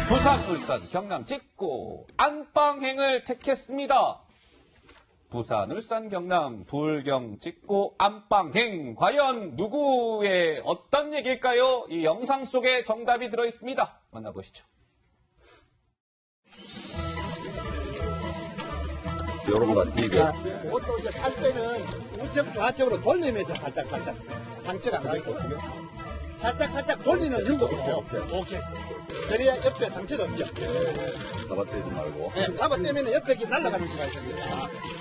부산, 울산, 경남 찍고 안방행을 택했습니다. 부산, 울산, 경남, 불경 찍고 안방행. 과연 누구의 어떤 얘기일까요? 이 영상 속에 정답이 들어있습니다. 만나보시죠. 요런 거 같으니까. 옷도 이제 살 때는 우측 좌측으로 돌리면서 살짝 상체가 안 가있고 살짝 돌리는 정도. 오케이. 그래야 옆에 상처가 없죠. 잡아떼지 말고. 네, 잡아떼면 옆에 이렇게 날아가는 수가 있습니다.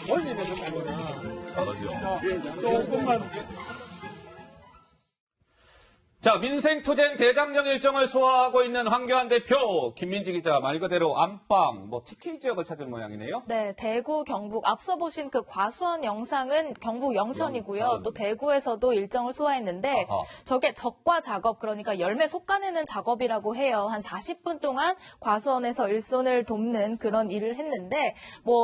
돌리면서 가면은. 잘하죠. 조금만. 자, 민생투쟁 대장정 일정을 소화하고 있는 황교안 대표, 김민지 기자 말 그대로 안방, TK 지역을 찾은 모양이네요. 네, 대구, 경북 앞서 보신 그 과수원 영상은 경북 영천이고요. 또 대구에서도 일정을 소화했는데 저게 적과 작업, 그러니까 열매 솎아내는 작업이라고 해요. 한 40분 동안 과수원에서 일손을 돕는 그런 일을 했는데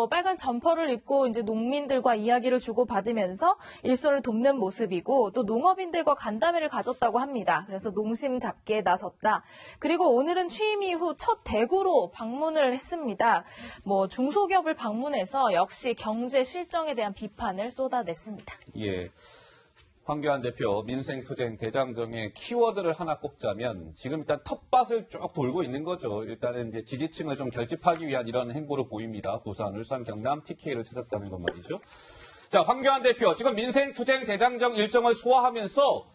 빨간 점퍼를 입고 이제 농민들과 이야기를 주고받으면서 일손을 돕는 모습이고 또 농업인들과 간담회를 가졌다고 합니다. 그래서 농심 잡기에 나섰다. 그리고 오늘은 취임 이후 첫 대구로 방문을 했습니다. 중소기업을 방문해서 역시 경제 실정에 대한 비판을 쏟아냈습니다. 예. 황교안 대표 민생투쟁 대장정의 키워드를 하나 꼽자면 지금 일단 텃밭을 쭉 돌고 있는 거죠. 일단은 이제 지지층을 좀 결집하기 위한 이런 행보로 보입니다. 부산, 울산, 경남, TK를 찾았다는 건 말이죠. 자, 황교안 대표 지금 민생투쟁 대장정 일정을 소화하면서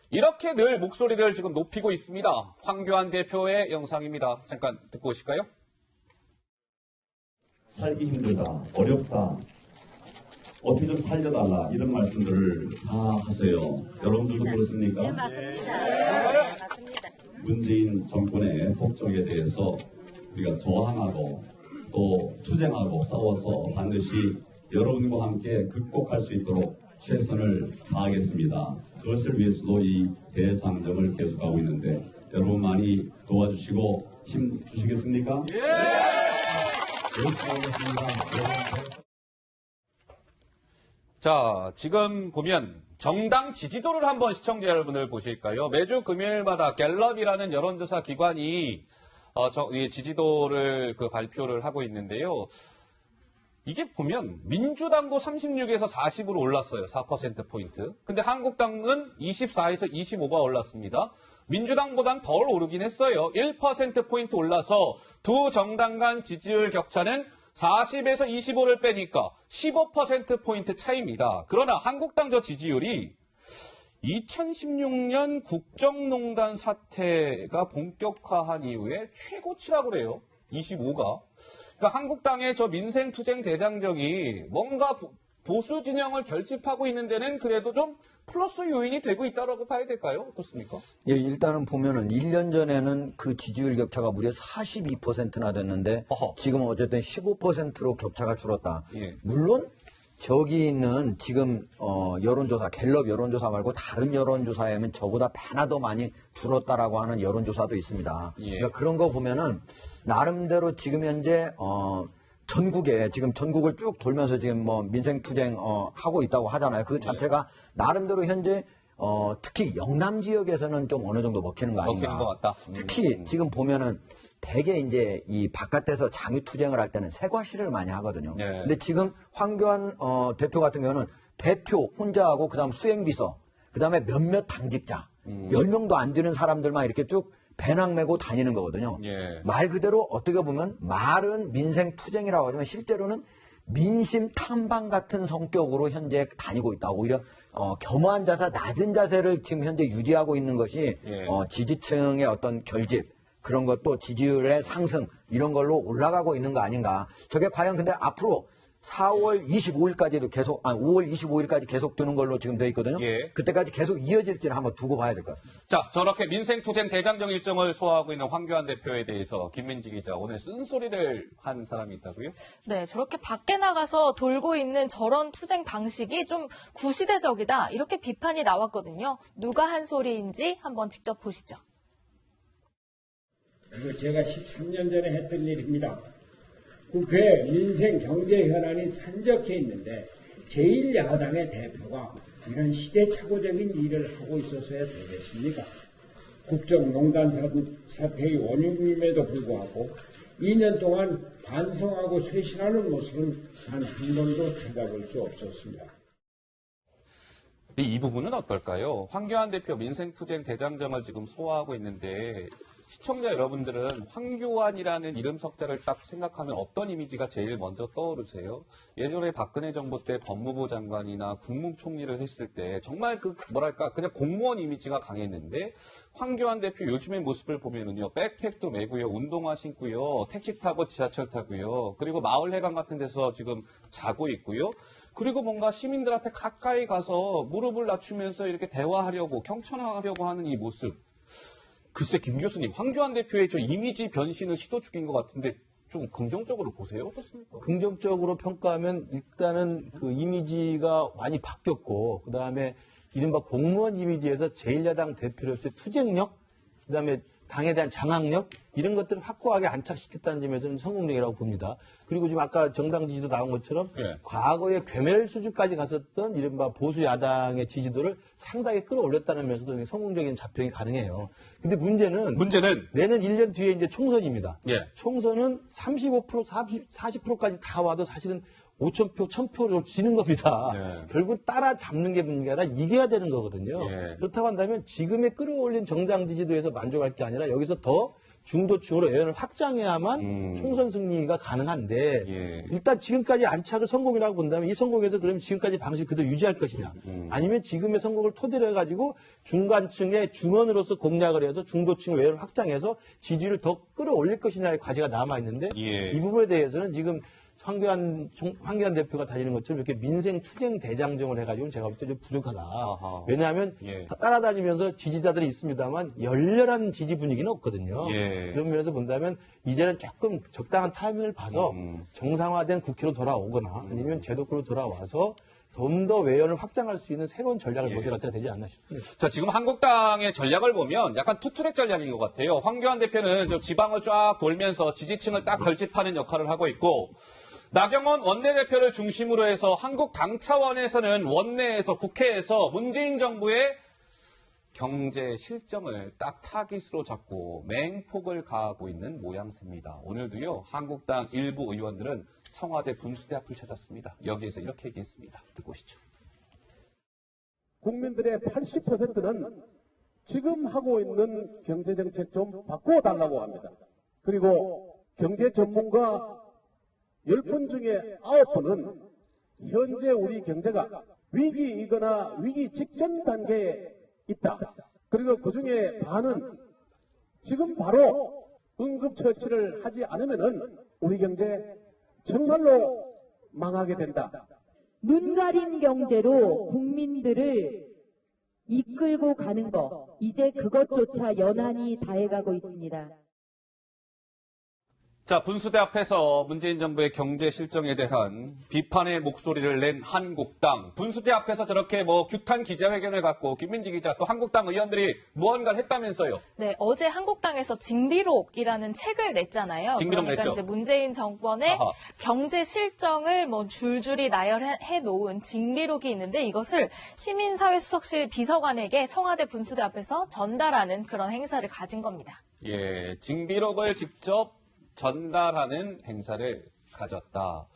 이렇게 늘 목소리를 지금 높이고 있습니다. 황교안 대표의 영상입니다. 잠깐 듣고 오실까요? 살기 힘들다, 어렵다, 어떻게 좀 살려달라 이런 말씀들을 다 하세요. 여러분들도 그렇습니까? 네, 맞습니다. 네, 맞습니다. 문재인 정권의 폭정에 대해서 우리가 저항하고 또 투쟁하고 싸워서 반드시 여러분과 함께 극복할 수 있도록 최선을 다하겠습니다. 그것을 위해서도 이 대장정을 계속하고 있는데 여러분 많이 도와주시고 힘 주시겠습니까? 예! 열심히 하겠습니다. 자, 지금 보면 정당 지지도를 한번 시청자 여러분들 보실까요? 매주 금요일마다 갤럽이라는 여론조사 기관이 지지도를 발표를 하고 있는데요. 이게 보면 민주당도 36에서 40으로 올랐어요. 4%포인트. 근데 한국당은 24에서 25가 올랐습니다. 민주당보단 덜 오르긴 했어요. 1%포인트 올라서 두 정당 간 지지율 격차는 40에서 25를 빼니까 15%포인트 차이입니다. 그러나 한국당 저 지지율이 2016년 국정농단 사태가 본격화한 이후에 최고치라고 그래요. 25가. 그러니까 한국당의 저 민생투쟁 대장정이 뭔가 보수 진영을 결집하고 있는 데는 그래도 좀 플러스 요인이 되고 있다고 봐야 될까요? 어떻습니까? 예, 일단은 보면은 1년 전에는 그 지지율 격차가 무려 42%나 됐는데 지금은 어쨌든 15%로 격차가 줄었다. 예. 물론 저기 있는 지금 여론조사, 갤럽 여론조사 말고 다른 여론조사에 하면 저보다 배나 더 많이 줄었다라고 하는 여론조사도 있습니다. 예. 그러니까 그런 거 보면은 나름대로 지금 현재 전국에 지금 전국을 쭉 돌면서 지금 민생투쟁 하고 있다고 하잖아요. 그 자체가 나름대로 현재 특히 영남 지역에서는 좀 어느 정도 먹히는 거 아닌가. 먹히는 것 같다. 특히 지금 보면은 대개 이제 이 바깥에서 장유 투쟁을 할 때는 세과시를 많이 하거든요. 네. 근데 지금 황교안 대표 같은 경우는 대표 혼자하고 그다음 수행비서, 그다음에 몇몇 당직자, 10명도 안 되는 사람들만 이렇게 쭉 배낭 메고 다니는 거거든요. 예. 말 그대로 어떻게 보면 말은 민생 투쟁이라고 하지만 실제로는 민심 탐방 같은 성격으로 현재 다니고 있다. 오히려 겸허한 자세, 낮은 자세를 지금 현재 유지하고 있는 것이 예. 지지층의 어떤 결집, 그런 것도 지지율의 상승 이런 걸로 올라가고 있는 거 아닌가. 저게 과연 근데 앞으로 4월 25일까지도 계속 5월 25일까지 계속 두는 걸로 지금 돼 있거든요. 예. 그때까지 계속 이어질지는 한번 두고 봐야 될 것 같습니다. 자, 저렇게 민생투쟁 대장정 일정을 소화하고 있는 황교안 대표에 대해서 김민지 기자 오늘 쓴소리를 한 사람이 있다고요? 네, 저렇게 밖에 나가서 돌고 있는 저런 투쟁 방식이 좀 구시대적이다. 이렇게 비판이 나왔거든요. 누가 한 소리인지 한번 직접 보시죠. 이거 제가 13년 전에 했던 일입니다. 국회 민생 경제 현안이 산적해 있는데 제1야당의 대표가 이런 시대착오적인 일을 하고 있어서야 되겠습니까? 국정농단 사태의 원인임에도 불구하고 2년 동안 반성하고 쇄신하는 모습은 단 한 번도 찾아볼 수 없었습니다. 이 부분은 어떨까요? 황교안 대표 민생투쟁 대장정을 지금 소화하고 있는데 시청자 여러분들은 황교안이라는 이름 석자를 딱 생각하면 어떤 이미지가 제일 먼저 떠오르세요? 예전에 박근혜 정부 때 법무부 장관이나 국무총리를 했을 때 정말 그냥 공무원 이미지가 강했는데 황교안 대표 요즘의 모습을 보면은요, 백팩도 메고요, 운동화 신고요, 택시 타고 지하철 타고요, 그리고 마을 회관 같은 데서 지금 자고 있고요. 그리고 뭔가 시민들한테 가까이 가서 무릎을 낮추면서 이렇게 대화하려고 경청하려고 하는 이 모습. 글쎄, 김 교수님, 황교안 대표의 저 이미지 변신을 시도 중인 것 같은데 좀 긍정적으로 보세요. 어떻습니까? 긍정적으로 평가하면 일단은 그 이미지가 많이 바뀌었고, 그 다음에 이른바 공무원 이미지에서 제1야당 대표로서의 투쟁력, 그 다음에 당에 대한 장악력, 이런 것들을 확고하게 안착시켰다는 점에서는 성공적이라고 봅니다. 그리고 지금 아까 정당 지지도 나온 것처럼 과거에 괴멸 수준까지 갔었던 이른바 보수 야당의 지지도를 상당히 끌어올렸다는 면에서도 성공적인 자평이 가능해요. 근데 문제는 내년 1년 뒤에 이제 총선입니다. 총선은 35%, 40%까지 다 와도 사실은 5,000표, 1,000표로 지는 겁니다. 결국 따라잡는 게 문제가 아니라 이겨야 되는 거거든요. 그렇다고 한다면 지금의 끌어올린 정당 지지도에서 만족할 게 아니라 여기서 더 중도층으로 의원을 확장해야만 총선 승리가 가능한데 일단 지금까지 안착을 성공이라고 본다면 이 성공에서 그럼 지금까지 방식 그대로 유지할 것이냐, 아니면 지금의 성공을 토대로 해가지고 중간층의 중원으로서 공략을 해서 중도층 의원을 확장해서 지지율을 더 끌어올릴 것이냐의 과제가 남아있는데 이 부분에 대해서는 지금 황교안 대표가 다니는 것처럼 이렇게 민생 투쟁 대장정을 해가지고 제가 볼 때 좀 부족하다. 왜냐하면 따라다니면서 지지자들이 있습니다만 열렬한 지지 분위기는 없거든요. 그런 면에서 본다면 이제는 조금 적당한 타이밍을 봐서 정상화된 국회로 돌아오거나 아니면 제도권으로 돌아와서 좀 더 외연을 확장할 수 있는 새로운 전략을 모색할 때가 되지 않나 싶습니다. 자, 지금 한국당의 전략을 보면 약간 투트랙 전략인 것 같아요. 황교안 대표는 좀 지방을 쫙 돌면서 지지층을 딱 결집하는 역할을 하고 있고, 나경원 원내대표를 중심으로 해서 한국당 차원에서는 원내에서 국회에서 문재인 정부의 경제 실정을 딱 타깃으로 잡고 맹폭을 가하고 있는 모양새입니다. 오늘도요, 한국당 일부 의원들은 청와대 분수대 앞을 찾았습니다. 여기에서 이렇게 얘기했습니다. 듣고 오시죠. 국민들의 80%는 지금 하고 있는 경제정책 좀 바꿔달라고 합니다. 그리고 경제 전문가 10분 중에 9분은 현재 우리 경제가 위기이거나 위기 직전 단계에 있다. 그리고 그중에 반은 지금 바로 응급처치를 하지 않으면은 우리 경제 정말로 망하게 된다. 눈 가린 경제로 국민들을 이끌고 가는 것, 이제 그것조차 연한이 다해가고 있습니다. 자, 분수대 앞에서 문재인 정부의 경제 실정에 대한 비판의 목소리를 낸 한국당. 분수대 앞에서 저렇게 규탄 기자회견을 갖고 김민지 기자 또 한국당 의원들이 무언가를 했다면서요? 네, 어제 한국당에서 징비록이라는 책을 냈잖아요. 징비록 그러니까 냈죠. 이제 문재인 정권의 경제 실정을 줄줄이 나열해 놓은 징비록이 있는데 이것을 시민사회수석실 비서관에게 청와대 분수대 앞에서 전달하는 그런 행사를 가진 겁니다. 예, 징비록을 직접 전달하는 행사를 가졌다.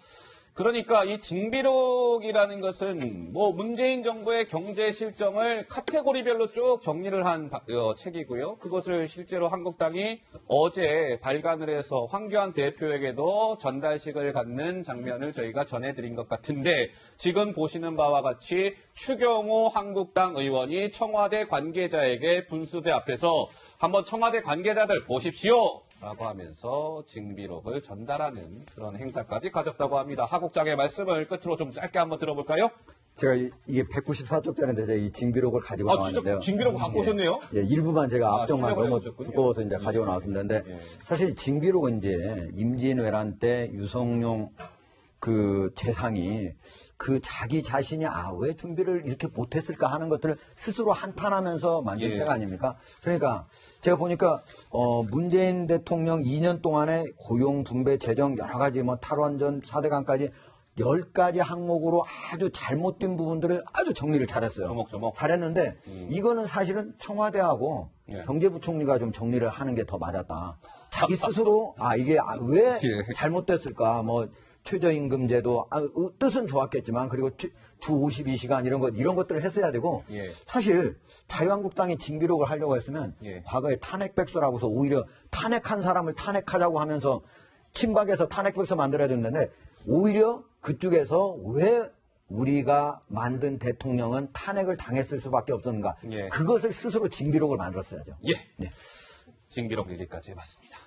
그러니까 이 징비록이라는 것은 문재인 정부의 경제 실정을 카테고리별로 쭉 정리를 한 책이고요. 그것을 실제로 한국당이 어제 발간을 해서 황교안 대표에게도 전달식을 갖는 장면을 저희가 전해드린 것 같은데, 지금 보시는 바와 같이 추경호 한국당 의원이 청와대 관계자에게 분수대 앞에서 한번 청와대 관계자들 보십시오 라고 하면서 징비록을 전달하는 그런 행사까지 가졌다고 합니다. 하국장의 말씀을 끝으로 좀 짧게 한번 들어볼까요? 제가 이게 194쪽짜리인데 제가 이 징비록을 가지고 나왔는데요. 진짜 징비록 갖고 오셨네요? 예, 일부만 제가 앞쪽만 출력을 너무 해오셨군요. 두꺼워서 이제 가지고 나왔습니다. 근데 사실 징비록은 이제 임진왜란 때 유성룡 그 재상이 그 자기 자신이 왜 준비를 이렇게 못했을까 하는 것들을 스스로 한탄하면서 만든 책 아닙니까? 그러니까 제가 보니까 문재인 대통령 2년 동안에 고용 분배 재정 여러 가지 탈원전 4대강까지 10가지 항목으로 아주 잘못된 부분들을 아주 정리를 잘했어요. 조목조목. 잘했는데 이거는 사실은 청와대하고 예. 경제부총리가 좀 정리를 하는 게 더 맞았다. 자기 스스로 이게 왜 예. 잘못됐을까? 뭐 최저임금제도 뜻은 좋았겠지만 그리고 주 52시간 이런 것들을 했어야 되고 예. 사실 자유한국당이 징비록을 하려고 했으면 예. 과거에 탄핵백서라고서 오히려 탄핵한 사람을 탄핵하자고 하면서 친박에서 탄핵백서 만들어야 됐는데 오히려 그쪽에서 왜 우리가 만든 대통령은 탄핵을 당했을 수밖에 없었는가 예. 그것을 스스로 징비록을 만들었어야죠. 예. 네. 징비록 얘기까지 해봤습니다.